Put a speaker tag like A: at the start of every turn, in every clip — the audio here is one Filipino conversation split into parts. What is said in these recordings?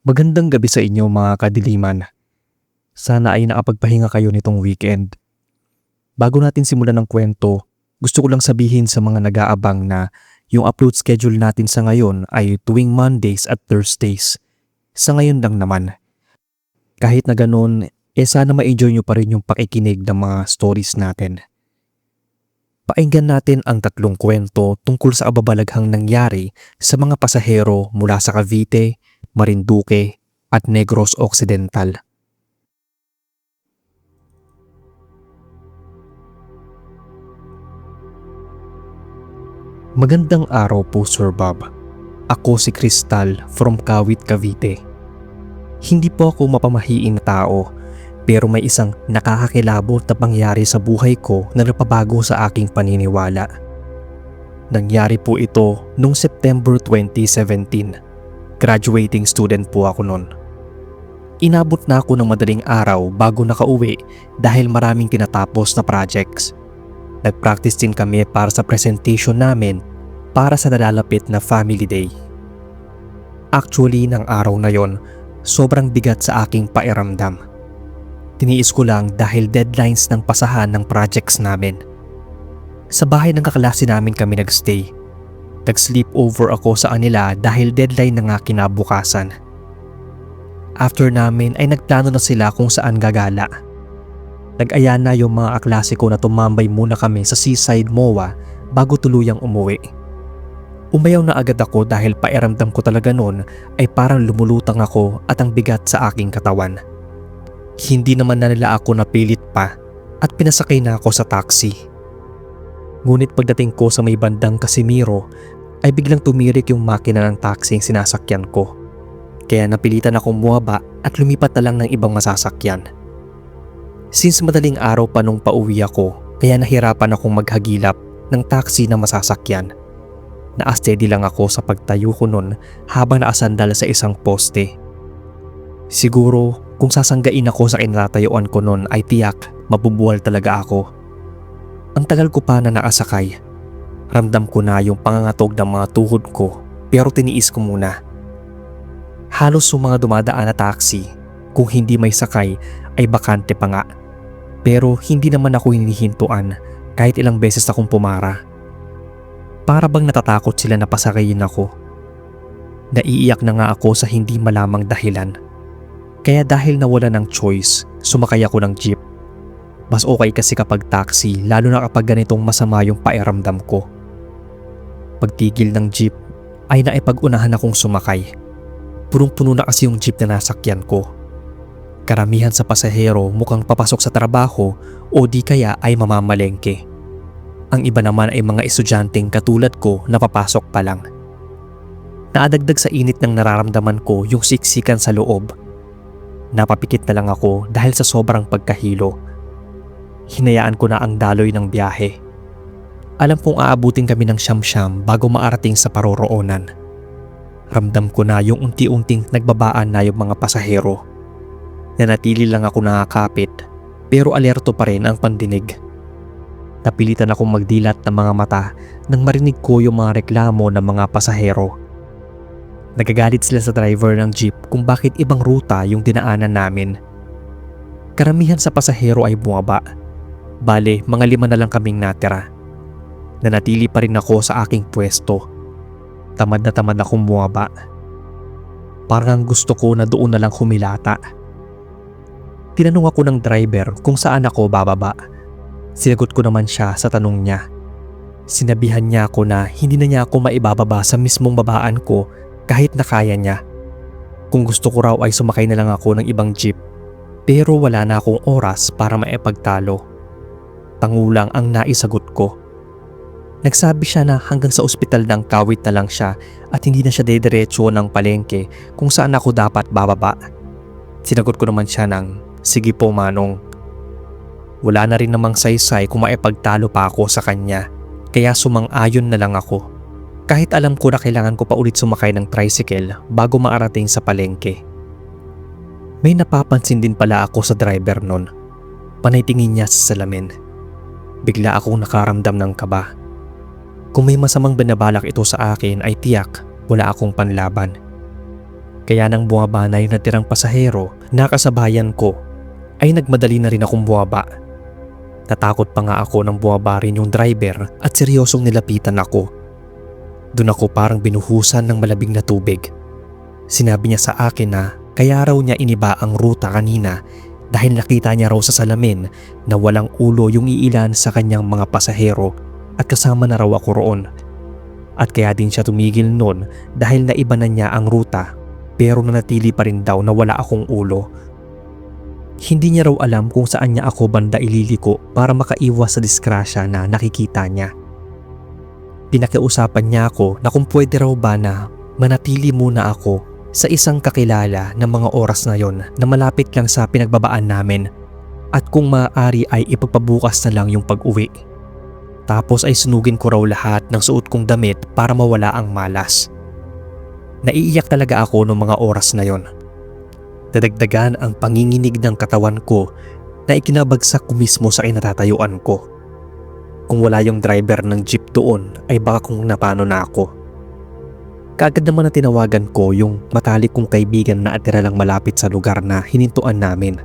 A: Magandang gabi sa inyo mga kadiliman. Sana ay nakapagpahinga kayo nitong weekend. Bago natin simulan ng kwento, gusto ko lang sabihin sa mga nag-aabang na yung upload schedule natin sa ngayon ay tuwing Mondays at Thursdays. Sa ngayon lang naman. Kahit na ganun, sana ma-enjoy nyo pa rin yung pakikinig ng mga stories natin. Painggan natin ang tatlong kwento tungkol sa ababalaghang nangyari sa mga pasahero mula sa Cavite, Marinduque at Negros Occidental. Magandang araw po, Sir Bob. Ako si Crystal from Kawit, Cavite. Hindi po ako mapamahiin na tao, pero may isang nakakakilabot na pangyari sa buhay ko na napabago sa aking paniniwala. Nangyari po ito noong September 2017. Graduating student po ako noon. Inabot na ako ng madaling araw bago nakauwi dahil maraming tinatapos na projects. Nag-practice din kami para sa presentation namin para sa nalalapit na family day. Actually, ng araw na yon, sobrang bigat sa aking pairamdam. Tiniis ko lang dahil deadlines ng pasahan ng projects namin. Sa bahay ng kaklase namin kami nagstay. Nag-sleep over ako sa kanila dahil deadline na nga kinabukasan. After namin ay nagplano na sila kung saan gagala. Nag-aya na yung mga kaklase ko na tumambay muna kami sa Seaside MOA bago tuluyang umuwi. Umayaw na agad ako dahil pairamdam ko talaga noon ay parang lumulutang ako at ang bigat sa aking katawan. Hindi naman na nila ako napilit pa at pinasakay na ako sa taxi. Ngunit pagdating ko sa may bandang Casimiro ay biglang tumirik yung makina ng taxi yung sinasakyan ko. Kaya napilitan akong bumaba at lumipat na lang ng ibang masasakyan. Since madaling araw pa nung pauwi ako, kaya nahirapan akong maghagilap ng taxi na masasakyan. Na-steady lang ako sa pagtayo ko nun habang nakasandal sa isang poste. Siguro kung sasanggain ako sa kinatatayuan ko nun ay tiyak mabubuwal talaga ako. Ang tagal ko pa na nakasakay. Ramdam ko na yung pangangatog ng mga tuhod ko pero tiniis ko muna. Halos yung mga dumadaan na taxi, kung hindi may sakay ay bakante pa nga. Pero hindi naman ako hinihintuan kahit ilang beses akong pumara. Para bang natatakot sila na pasakayin ako. Naiiyak na nga ako sa hindi malamang dahilan. Kaya dahil nawala ng choice, sumakay ako ng jeep. Mas okay kasi kapag taxi lalo na kapag ganitong masama yung pairamdam ko. Pagtigil ng jeep ay naipag-unahan akong sumakay. Punong-puno na kasi yung jeep na nasakyan ko. Karamihan sa pasahero mukhang papasok sa trabaho o di kaya ay mamamalengke. Ang iba naman ay mga estudyanteng katulad ko na papasok pa lang. Naadagdag sa init ng nararamdaman ko yung siksikan sa loob. Napapikit na lang ako dahil sa sobrang pagkahilo. Hinayaan ko na ang daloy ng biyahe. Alam kong aabutin kami ng siyam-siyam bago maarating sa paroroonan. Ramdam ko na yung unti-unting nagbabaan na yung mga pasahero. Nanatili lang ako nakakapit pero alerto pa rin ang pandinig. Napilitan akong magdilat ng mga mata nang marinig ko yung mga reklamo ng mga pasahero. Nagagalit sila sa driver ng jeep kung bakit ibang ruta yung dinaanan namin. Karamihan sa pasahero ay bumaba. Bale, mga 5 na lang kaming natira. Nanatili pa rin ako sa aking pwesto. Tamad na tamad akong bumaba. Parang gusto ko na doon na lang humilata. Tinanong ako ng driver kung saan ako bababa. Sinagot ko naman siya sa tanong niya. Sinabihan niya ako na hindi na niya ako maibababa sa mismong babaan ko kahit na kaya niya. Kung gusto ko raw ay sumakay na lang ako ng ibang jeep. Pero wala na akong oras para maipagtalo. Tangulang ang naisagot ko. Nagsabi siya na hanggang sa ospital ng Kawit na lang siya at hindi na siya dediretso ng palengke kung saan ako dapat bababa. Sinagot ko naman siya ng, "Sige po manong." Wala na rin namang saysay kung maipagtalo pa ako sa kanya, kaya sumang-ayon na lang ako. Kahit alam ko na kailangan ko pa ulit sumakay ng tricycle bago maarating sa palengke. May napapansin din pala ako sa driver nun. Panay tingin niya sa salamin. Bigla akong nakaramdam ng kaba. Kung may masamang binabalak ito sa akin ay tiyak wala akong panlaban. Kaya nang bumaba na yung natirang pasahero na kasabayan ko, ay nagmadali na rin akong bumaba. Natakot pa nga ako nang bumaba rin yung driver at seryosong nilapitan ako. Doon ako parang binuhusan ng malabig na tubig. Sinabi niya sa akin na kaya raw niya iniba ang ruta kanina dahil nakita niya raw sa salamin na walang ulo yung iilan sa kanyang mga pasahero at kasama na raw ako roon. At kaya din siya tumigil noon dahil naiba na niya ang ruta pero nanatili pa rin daw na wala akong ulo. Hindi niya raw alam kung saan niya ako banda ililiko para makaiwas sa disgrasya na nakikita niya. Pinakiusapan niya ako na kung pwede raw ba na manatili muna ako sa isang kakilala ng mga oras na yon na malapit lang sa pinagbabaan namin at kung maaari ay ipagpabukas na lang yung pag-uwi. Tapos ay sunugin ko raw lahat ng suot kong damit para mawala ang malas. Naiiyak talaga ako noong mga oras na yon. Dadagdagan ang panginginig ng katawan ko na ikinabagsak ko mismo sa kinatatayuan ko. Kung wala yung driver ng jeep doon ay baka kung napano na ako. Kaagad naman na tinawagan ko yung matalik kong kaibigan na atira lang malapit sa lugar na hinintuan namin.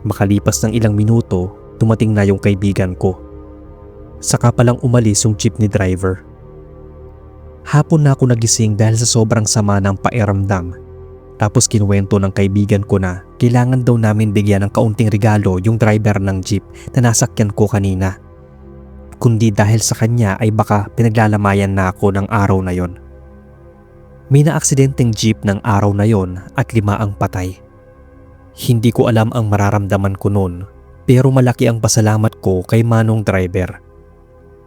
A: Makalipas ng ilang minuto, dumating na yung kaibigan ko. Saka palang umalis yung jeepney driver. Hapon na ako nagising dahil sa sobrang sama ng pakiramdam. Tapos kinuwento ng kaibigan ko na kailangan daw namin bigyan ng kaunting regalo yung driver ng jeep na nasakyan ko kanina. Kundi dahil sa kanya ay baka pinaglalamayan na ako ng araw na yon. May naaksidenteng jeep ng araw na yon at 5 ang patay. Hindi ko alam ang mararamdaman ko noon pero malaki ang pasalamat ko kay Manong driver.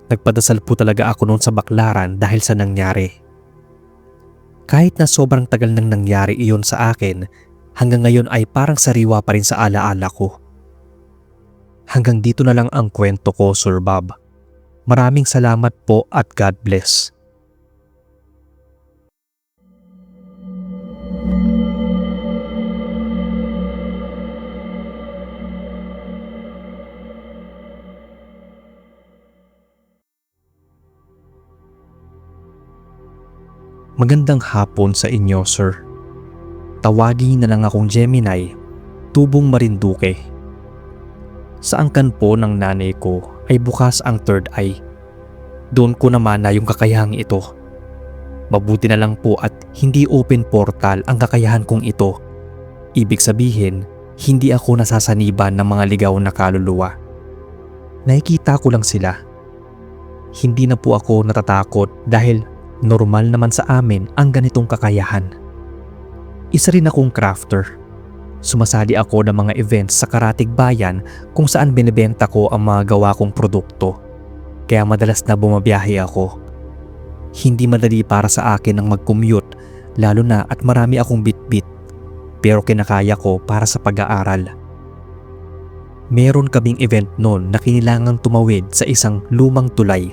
A: Nagpadasal po talaga ako noon sa baklaran dahil sa nangyari. Kahit na sobrang tagal nang nangyari iyon sa akin, hanggang ngayon ay parang sariwa pa rin sa alaala ko. Hanggang dito na lang ang kwento ko, Sir Bob. Maraming salamat po at God bless. Magandang hapon sa inyo, sir. Tawagin na lang akong Gemini, Tubong Marinduque. Sa angkan po ng nanay ko ay bukas ang third eye. Doon ko naman na yung kakayahang ito. Mabuti na lang po at hindi open portal ang kakayahan kong ito. Ibig sabihin, hindi ako nasasaniban ng mga ligaw na kaluluwa. Nakikita ko lang sila. Hindi na po ako natatakot dahil normal naman sa amin ang ganitong kakayahan. Isa rin akong crafter. Sumasali ako ng mga events sa Karatig Bayan kung saan binibenta ko ang mga gawa kong produkto. Kaya madalas na bumabiyahe ako. Hindi madali para sa akin ang mag-commute lalo na at marami akong bitbit. Pero kinakaya ko para sa pag-aaral. Meron kaming event noon na kailangang tumawid sa isang lumang tulay.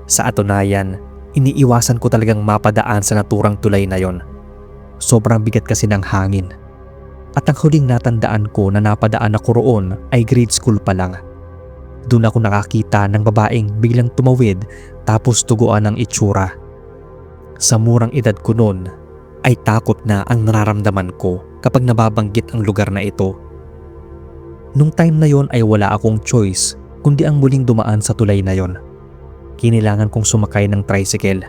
A: Sa atunayan, iniiwasan ko talagang mapadaan sa naturang tulay na yon. Sobrang bigat kasi ng hangin. At ang huling natandaan ko na napadaan ako roon ay grade school pa lang. Doon ako nakakita ng babaeng biglang tumawid tapos tuguan ng itsura. Sa murang edad ko noon ay takot na ang nararamdaman ko kapag nababanggit ang lugar na ito. Nung time na yon ay wala akong choice kundi ang muling dumaan sa tulay na yon. Kinilangan kong sumakay ng tricycle.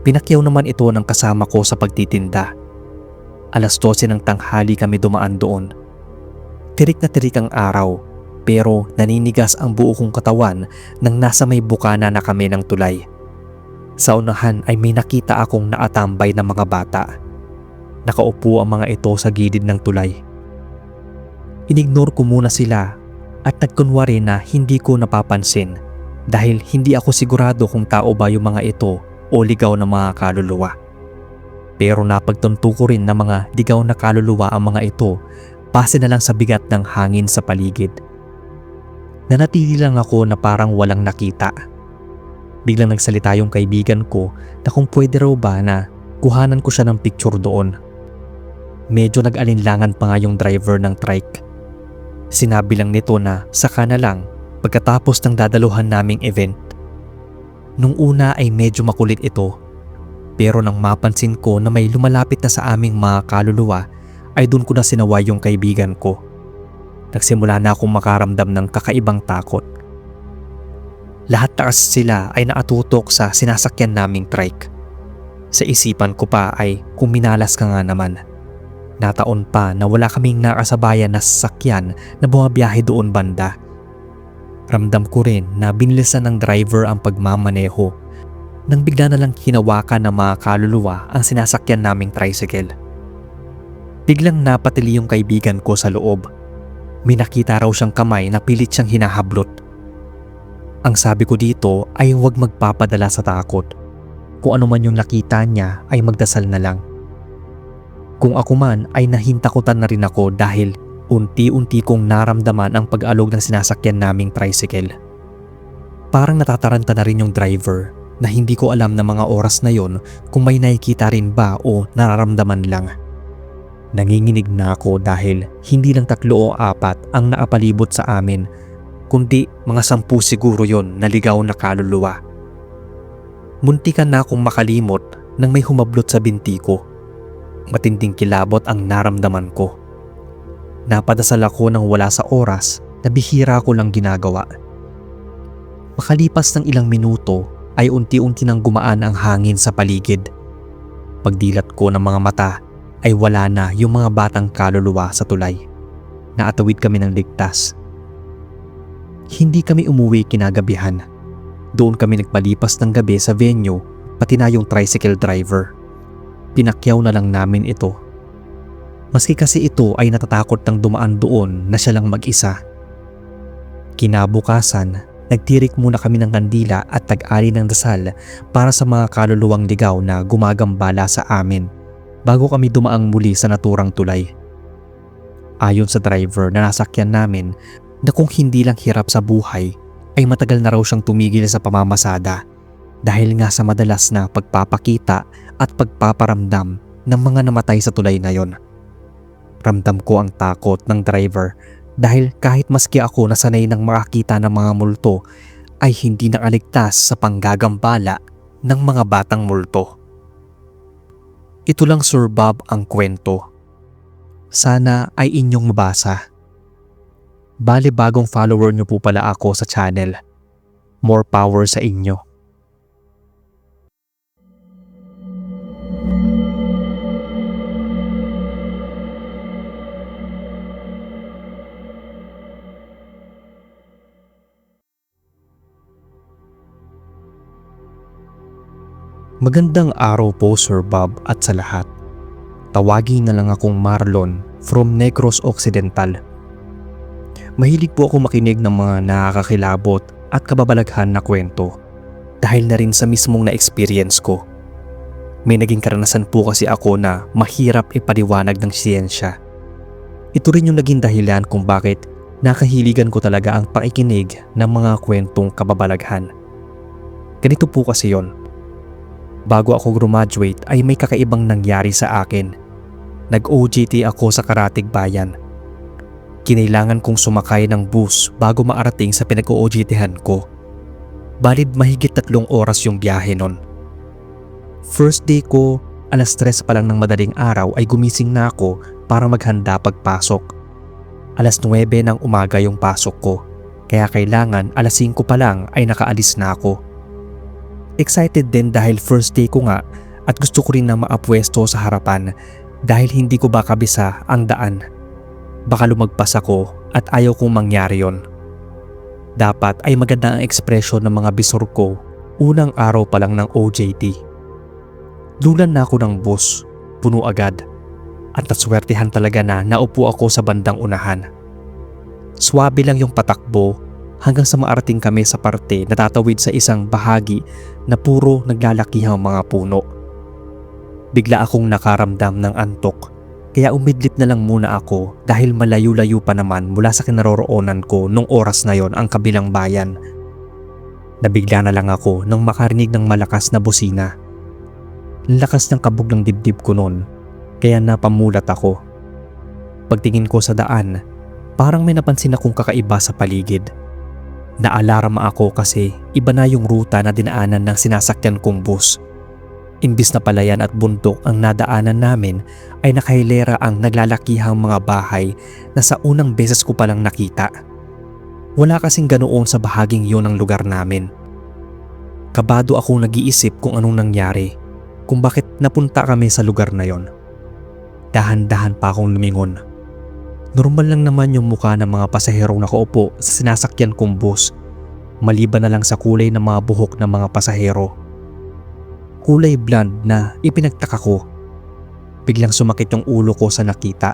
A: Pinakyaw naman ito ng kasama ko sa pagtitinda. 12:00 ng tanghali kami dumaan doon. Tirik na tirik ang araw pero naninigas ang buo kong katawan nang nasa may bukana na kami ng tulay. Sa unahan ay may nakita akong naatambay na mga bata. Nakaupo ang mga ito sa gilid ng tulay. Inignore ko muna sila at nagkunwari na hindi ko napapansin. Dahil hindi ako sigurado kung tao ba yung mga ito o ligaw na mga kaluluwa. Pero napagtunto ko rin na mga ligaw na kaluluwa ang mga ito base na lang sa bigat ng hangin sa paligid. Nanatili lang ako na parang walang nakita. Biglang nagsalita yung kaibigan ko na kung pwede raw ba na kuhanan ko siya ng picture doon. Medyo nag-alinlangan pa nga yung driver ng trike. Sinabi lang nito na saka na lang pagkatapos ng dadaluhan naming event. Nung una ay medyo makulit ito. Pero nang mapansin ko na may lumalapit na sa aming mga kaluluwa ay doon ko na sinaway yung kaibigan ko. Nagsimula na akong makaramdam ng kakaibang takot. Lahat na kasi sila ay nakatutok sa sinasakyan naming trike. Sa isipan ko pa ay kung minalas ka nga naman. Nataon pa na wala kaming nakasabayan na sasakyan na bumabiyahe doon banda. Ramdam ko rin na binilisan ng driver ang pagmamaneho nang bigla na lang hinawakan ng mga kaluluwa ang sinasakyan naming tricycle. Biglang napatili yung kaibigan ko sa loob. May nakita raw siyang kamay na pilit siyang hinahablot. Ang sabi ko dito ay huwag magpapadala sa takot. Kung ano man yung nakita niya ay magdasal na lang. Kung ako man ay nahintakutan na rin ako dahil unti-unti kong naramdaman ang pag-alog ng sinasakyan naming tricycle. Parang natataranta na rin yung driver na hindi ko alam na mga oras na yon kung may nakikita rin ba o nararamdaman lang. Nanginginig na ako dahil hindi lang 3 o 4 ang nakapalibot sa amin, kundi mga 10 siguro yon na ligaw na kaluluwa. Muntikan na akong makalimot nang may humablot sa binti ko. Matinding kilabot ang naramdaman ko. Napadasal ako nang wala sa oras na bihira ko lang ginagawa. Makalipas ng ilang minuto ay unti-unti nang gumaan ang hangin sa paligid. Pagdilat ko ng mga mata ay wala na yung mga batang kaluluwa sa tulay. Naatawid kami ng ligtas. Hindi kami umuwi kinagabihan. Doon kami nagpalipas ng gabi sa venue, pati na yung tricycle driver. Pinakyaw na lang namin ito. Maski kasi ito ay natatakot ng dumaan doon na siya lang mag-isa. Kinabukasan, nagtirik muna kami ng kandila at tag-ari ng dasal para sa mga kaluluwang ligaw na gumagambala sa amin bago kami dumaang muli sa naturang tulay. Ayon sa driver na nasakyan namin na kung hindi lang hirap sa buhay ay matagal na raw siyang tumigil sa pamamasada dahil nga sa madalas na pagpapakita at pagpaparamdam ng mga namatay sa tulay na yon. Ramdam ko ang takot ng driver dahil kahit maski ako na sanay ng makakita ng mga multo ay hindi nakaligtas sa panggagambala ng mga batang multo. Ito lang Sir Bob ang kwento. Sana ay inyong mabasa. Bale bagong follower niyo po pala ako sa channel. More power sa inyo. Magandang araw po Sir Bob at sa lahat. Tawagin na lang akong Marlon from Negros Occidental. Mahilig po ako makinig ng mga nakakakilabot at kababalaghan na kwento dahil na rin sa mismong na-experience ko. May naging karanasan po kasi ako na mahirap ipaliwanag ng siyensya. Ito rin yung naging dahilan kung bakit nakahiligan ko talaga ang pakikinig ng mga kwentong kababalaghan. Ganito po kasi yon. Bago ako graduate ay may kakaibang nangyari sa akin. Nag-OJT ako sa Karatig Bayan. Kinailangan kong sumakay ng bus bago maarating sa pinag-OJT-han ko. Balid mahigit 3 oras yung biyahe nun. First day ko, 3:00 pa lang ng madaling araw ay gumising na ako para maghanda pagpasok. 9:00 ng umaga yung pasok ko, kaya kailangan 5:00 pa lang ay nakaalis na ako. Excited din dahil first day ko nga at gusto ko rin na maapwesto sa harapan dahil hindi ko ba kabisa ang daan. Baka lumagpas ako at ayaw kong mangyari yon. Dapat ay maganda ang ekspresyon ng mga bisor ko unang araw pa lang ng OJT. Dulan na ako ng bus, puno agad, at naswertehan talaga na naupo ako sa bandang unahan. Swabe lang yung patakbo hanggang sa maarating kami sa parte na tatawid sa isang bahagi na puro naglalakihang mga puno. Bigla akong nakaramdam ng antok kaya umidlip na lang muna ako dahil malayo-layo pa naman mula sa kinaroroonan ko nung oras na yon ang kabilang bayan. Nabigla na lang ako nang makarinig ng malakas na busina. Ang lakas ng kabog ng dibdib ko noon kaya napamulat ako. Pagtingin ko sa daan, parang may napansin akong kakaiba sa paligid. Naalarma ako kasi iba na yung ruta na dinaanan ng sinasakyan kong bus. Imbis na palayan at bundok ang nadaanan namin ay nakahilera ang naglalakihang mga bahay na sa unang beses ko palang nakita. Wala kasing ganoon sa bahaging yon ng lugar namin. Kabado akong nag-iisip kung anong nangyari, kung bakit napunta kami sa lugar na yon. Dahan-dahan pa akong lumingon. Normal lang naman yung mukha ng mga pasaherong nakaupo sa sinasakyan kong bus, maliban na lang sa kulay ng mga buhok ng mga pasahero. Kulay blonde na ipinagtaka ko. Biglang sumakit yung ulo ko sa nakita.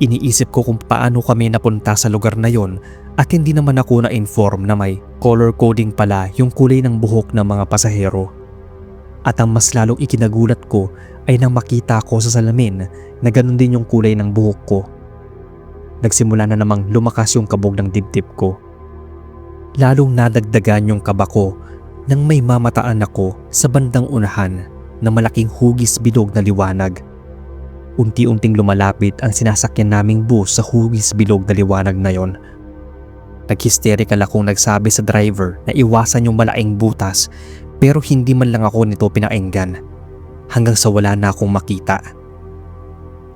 A: Iniisip ko kung paano kami napunta sa lugar na yon at hindi naman ako na-inform na may color coding pala yung kulay ng buhok ng mga pasahero. At ang mas lalong ikinagulat ko ay nang makita ko sa salamin na ganun din yung kulay ng buhok ko. Nagsimula na namang lumakas yung kabog ng dibdib ko. Lalong nadagdagan yung kaba ko nang may mamataan ako sa bandang unahan na malaking hugis bilog na liwanag. Unti-unting lumalapit ang sinasakyan naming bus sa hugis bilog na liwanag na yon. Nag-hysterical akong nagsabi sa driver na iwasan yung malaking butas, pero hindi man lang ako nito pinaenggan hanggang sa wala na akong makita.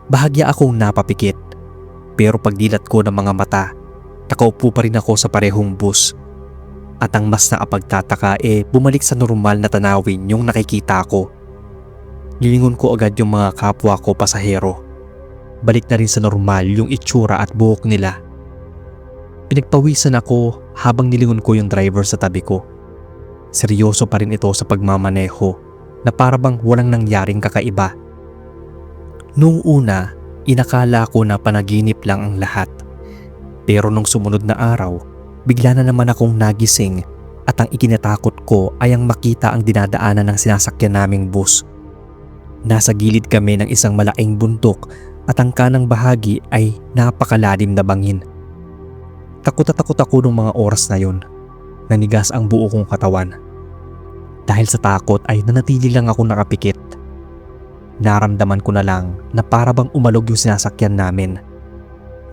A: Bahagya akong napapikit, pero pagdilat ko ng mga mata, nakaupo pa rin ako sa parehong bus. At ang mas nakapagtataka bumalik sa normal na tanawin yung nakikita ko. Nilingon ko agad yung mga kapwa ko pasahero. Balik na rin sa normal yung itsura at buhok nila. Pinagpawisan ako habang nilingon ko yung driver sa tabi ko. Seryoso pa rin ito sa pagmamaneho na parabang walang nangyaring kakaiba. Noong una, inakala ko na panaginip lang ang lahat. Pero nung sumunod na araw, bigla na naman akong nagising at ang ikinatakot ko ay ang makita ang dinadaanan ng sinasakyan naming bus. Nasa gilid kami ng isang malaking bundok at ang kanang bahagi ay napakalalim na bangin. Takot na takot ako nung mga oras na yon. Nanigas ang buo kong katawan. Dahil sa takot ay nanatili lang ako nakapikit. Naramdaman ko na lang na parabang umalog yung sinasakyan namin.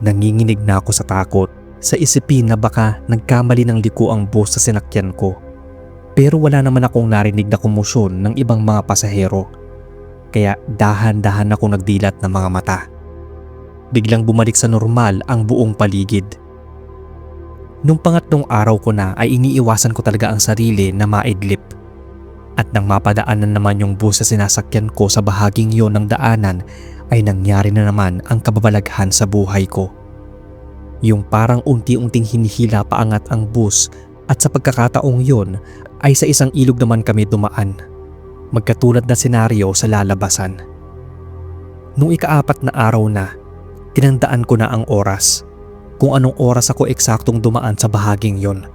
A: Nanginginig na ako sa takot sa isipin na baka nagkamali ng liko ang bus sa sinakyan ko. Pero wala naman akong narinig na komosyon ng ibang mga pasahero. Kaya dahan-dahan akong nagdilat ng mga mata. Biglang bumalik sa normal ang buong paligid. Nung pangatlong araw ko na ay iniiwasan ko talaga ang sarili na maidlip. At nang mapadaanan naman yung bus sa sinasakyan ko sa bahaging yon ng daanan ay nangyari na naman ang kababalaghan sa buhay ko. Yung parang unti-unting hinihila paangat ang bus at sa pagkakataong yon ay sa isang ilog naman kami dumaan. Magkatulad na senaryo sa lalabasan. Nung ika-4 na araw na, tinandaan ko na ang oras. Kung anong oras ako eksaktong dumaan sa bahaging yon.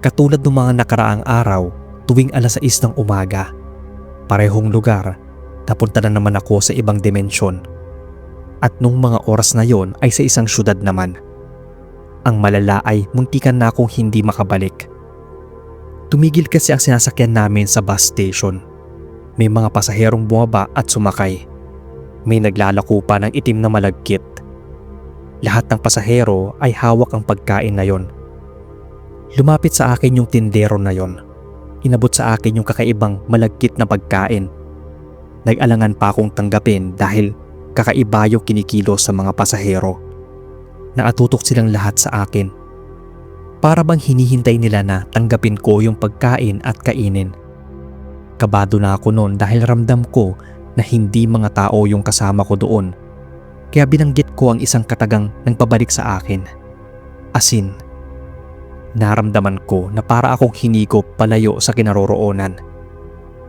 A: Katulad ng mga nakaraang araw, tuwing 6:00 ng umaga. Parehong lugar, napunta na naman ako sa ibang dimensyon. At nung mga oras na yon ay sa isang syudad naman. Ang malala ay muntikan na akong hindi makabalik. Tumigil kasi ang sinasakyan namin sa bus station. May mga pasaherong bumaba at sumakay. May naglalako pa ng itim na malagkit. Lahat ng pasahero ay hawak ang pagkain na yon. Lumapit sa akin yung tindero na yon. Inabot sa akin yung kakaibang malagkit na pagkain. Nag-alangan pa akong tanggapin dahil kakaiba yung kinikilos sa mga pasahero. Nakatutok silang lahat sa akin. Para bang hinihintay nila na tanggapin ko yung pagkain at kainin. Kabado na ako noon dahil ramdam ko na hindi mga tao yung kasama ko doon. Kaya binanggit ko ang isang katagang nagpabalik sa akin. Asin. Naramdaman ko na para akong hinigop palayo sa kinaroroonan.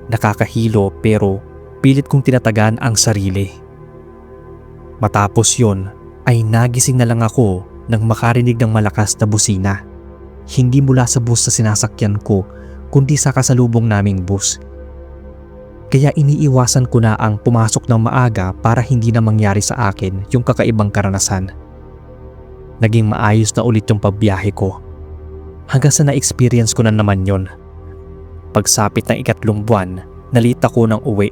A: Nakakahilo pero pilit kong tinatagan ang sarili. Matapos yon ay nagising na lang ako nang makarinig ng malakas na busina. Hindi mula sa bus sa sinasakyan ko kundi sa kasalubong naming bus. Kaya iniiwasan ko na ang pumasok ng maaga para hindi na mangyari sa akin yung kakaibang karanasan. Naging maayos na ulit yung pagbiyahe ko. Hanggang sa na-experience ko na naman yon. Pagsapit ng 3 buwan, nalita ko ng uwi.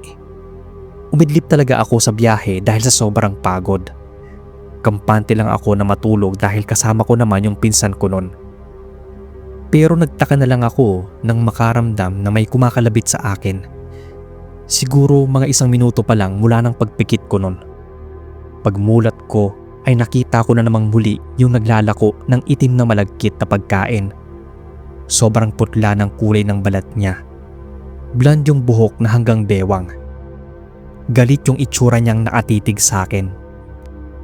A: Umidlip talaga ako sa biyahe dahil sa sobrang pagod. Kampante lang ako na matulog dahil kasama ko naman yung pinsan ko nun. Pero nagtaka na lang ako nang makaramdam na may kumakalabit sa akin. Siguro mga 1 minuto pa lang mula ng pagpikit ko nun. Pagmulat ko ay nakita ko na namang muli yung naglalako ng itim na malagkit na pagkain. Sobrang putla ng kulay ng balat niya. Blond yung buhok na hanggang bewang. Galit yung itsura niyang nakatitig sa akin.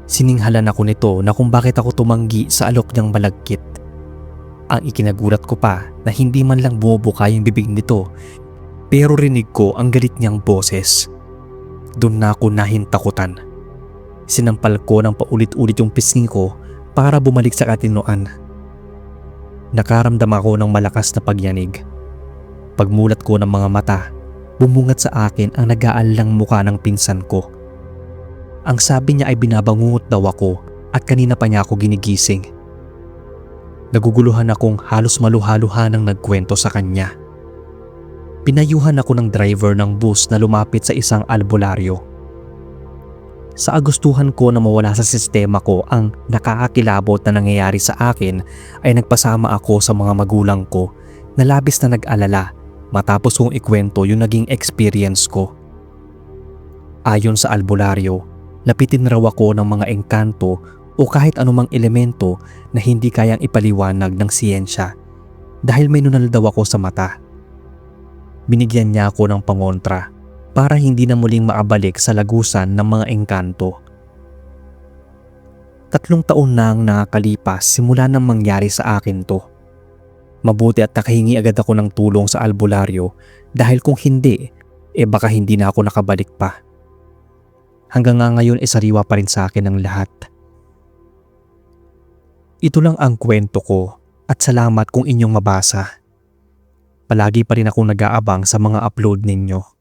A: Sininghalan ako nito na kung bakit ako tumanggi sa alok niyang malagkit. Ang ikinagulat ko pa na hindi man lang bumubuka yung bibig nito, pero rinig ko ang galit niyang boses. Doon na ako nahintakutan. Sinampal ko ng paulit-ulit yung pisngi ko para bumalik sa katinoan. Nakaramdam ako ng malakas na pagyanig. Pagmulat ko ng mga mata, bumungat sa akin ang nag-aalang mukha ng pinsan ko. Ang sabi niya ay binabangungot daw ako at kanina pa niya ako ginigising. Naguguluhan akong halos maluhaluhan ang nagkwento sa kanya. Pinayuhan ako ng driver ng bus na lumapit sa isang albularyo. Sa agustuhan ko na mawala sa sistema ko ang nakakakilabot na nangyayari sa akin, ay nagpasama ako sa mga magulang ko na labis na nag-alala matapos kong ikwento yung naging experience ko. Ayon sa albularyo, lapitin raw ako ng mga engkanto o kahit anumang elemento na hindi kayang ipaliwanag ng siyensya dahil may nunal daw ako sa mata. Binigyan niya ako ng pangontra para hindi na muling maabalik sa lagusan ng mga engkanto. 3 taon na ang nakakalipas simula nang mangyari sa akin to. Mabuti at nakahingi agad ako ng tulong sa albularyo dahil kung hindi, baka hindi na ako nakabalik pa. Hanggang nga ngayon sariwa pa rin sa akin ang lahat. Ito lang ang kwento ko at salamat kung inyong mabasa. Palagi pa rin akong nag-aabang sa mga upload ninyo.